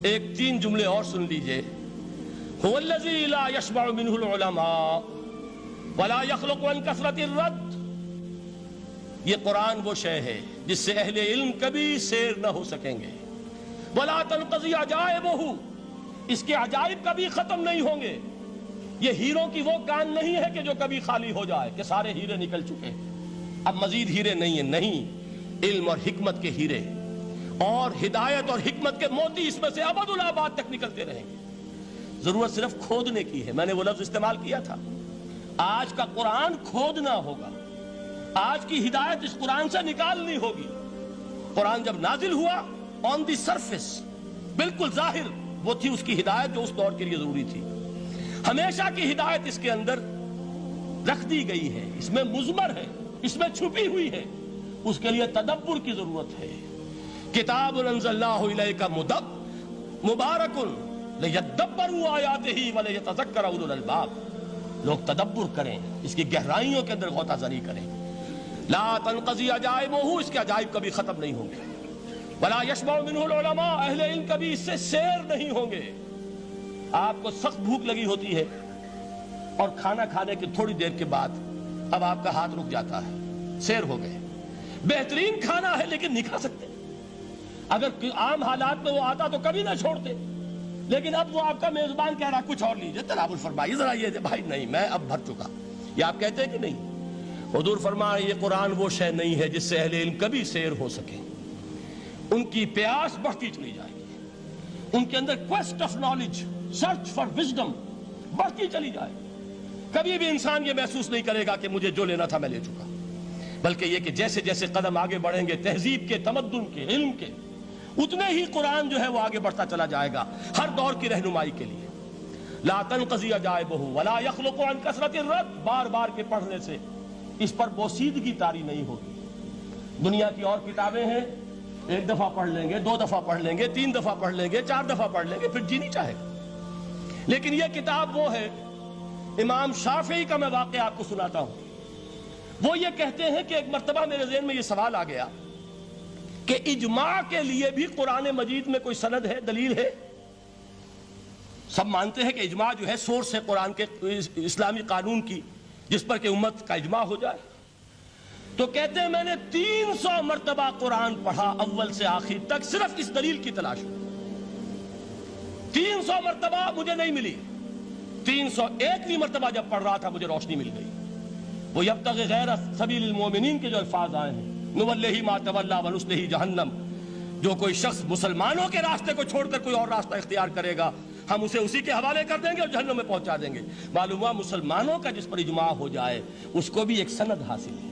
ایک 3 جملے اور سن لیجئے. هُوَ لا يشبع منه العلماء ولا يخلق عن كثرة الرد. یہ قرآن وہ شے ہے جس سے اہل علم کبھی سیر نہ ہو سکیں گے. ولا تنقضي عجائبه، اس کے عجائب کبھی ختم نہیں ہوں گے. یہ ہیروں کی وہ کان نہیں ہے کہ جو کبھی خالی ہو جائے کہ سارے ہیرے نکل چکے اب مزید ہیرے نہیں ہیں. نہیں، علم اور حکمت کے ہیرے اور ہدایت اور حکمت کے موتی اس میں سے ابد الآباد تک نکلتے رہیں گے. ضرورت صرف کھودنے کی ہے. میں نے وہ لفظ استعمال کیا تھا. آج کا قرآن کھودنا ہوگا. آج کی ہدایت اس قرآن سے نکالنی ہوگی. قرآن جب نازل ہوا آن دی سرفیس بالکل ظاہر وہ تھی اس کی ہدایت جو اس دور کے لیے ضروری تھی. ہمیشہ کی ہدایت اس کے اندر رکھ دی گئی ہے، اس میں مضمر ہے، اس میں چھپی ہوئی ہے. اس کے لیے تدبر کی ضرورت ہے. کتاب انزلناہ الیک مبارک لیدبروا آیاتہ ولیتذکر اولو الالباب. لوگ تدبر کریں، اس کی گہرائیوں کے اندر غوطہ زنی کریں. لا تنقضی عجائبہ، اس کے عجائب کبھی ختم نہیں ہوں گے. ولا یشبع منہ العلماء، اہل علم کبھی اس سے سیر نہیں ہوں گے. آپ کو سخت بھوک لگی ہوتی ہے اور کھانا کھانے کے تھوڑی دیر کے بعد اب آپ کا ہاتھ رک جاتا ہے، سیر ہو گئے. بہترین کھانا ہے لیکن نہیں کھا سکتے. اگر عام حالات میں وہ آتا تو کبھی نہ چھوڑتے، لیکن اب وہ آپ کا میزبان کہہ رہا کچھ اور لیجئے، تناول فرمائیے ذرا یہ دے. بھائی نہیں، میں اب بھر چکا. یہ آپ کہتے ہیں کہ نہیں؟ حضور فرمائے یہ قرآن وہ شے نہیں ہے جس سے اہل علم کبھی سیر ہو سکے. ان کی پیاس بڑھتی چلی جائے گی، ان کے اندر cost of knowledge, search for wisdom بڑھتی چلی جائے. کبھی بھی انسان یہ محسوس نہیں کرے گا کہ مجھے جو لینا تھا میں لے چکا، بلکہ یہ کہ جیسے جیسے قدم آگے بڑھیں گے تہذیب کے، تمدن کے، علم کے، اتنے ہی قرآن جو ہے وہ آگے بڑھتا چلا جائے گا ہر دور کی رہنمائی کے لیے. لا تنقضی عجائبہ ولا یخلق عن کثرت الرد، بار بار کے پڑھنے سے اس پر بوسیدگی طاری نہیں ہوگی. دنیا کی اور کتابیں ہیں، 1 دفعہ پڑھ لیں گے، 2 دفعہ پڑھ لیں گے، 3 دفعہ پڑھ لیں گے، 4 دفعہ پڑھ لیں گے، پھر جی نہیں چاہے گا. لیکن یہ کتاب وہ ہے. امام شافعی کا میں واقعہ آپ کو سناتا ہوں. وہ یہ کہتے ہیں کہ ایک مرتبہ میرے ذہن میں یہ سوال آ گیا کہ اجماع کے لیے بھی قرآن مجید میں کوئی سند ہے، دلیل ہے؟ سب مانتے ہیں کہ اجماع جو ہے سورس ہے قرآن کے اسلامی قانون کی، جس پر کہ امت کا اجماع ہو جائے. تو کہتے ہیں میں نے 300 مرتبہ قرآن پڑھا اول سے آخر تک صرف اس دلیل کی تلاش میں. 300 مرتبہ مجھے نہیں ملی. 301ویں مرتبہ جب پڑھ رہا تھا مجھے روشنی مل گئی. وہ یبتغی غیر سبیل المومنین کے جو الفاظ آئے ہیں، نولہ ما تولی ونصلہ جہنم، جو کوئی شخص مسلمانوں کے راستے کو چھوڑ کر کوئی اور راستہ اختیار کرے گا ہم اسے اسی کے حوالے کر دیں گے اور جہنم میں پہنچا دیں گے. معلوم ہوا مسلمانوں کا جس پر اجماع ہو جائے اس کو بھی ایک سند حاصل ہے.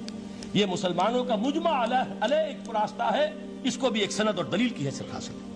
یہ مسلمانوں کا مجمع علیہ ایک راستہ ہے، اس کو بھی ایک سند اور دلیل کی حیثیت حاصل ہے.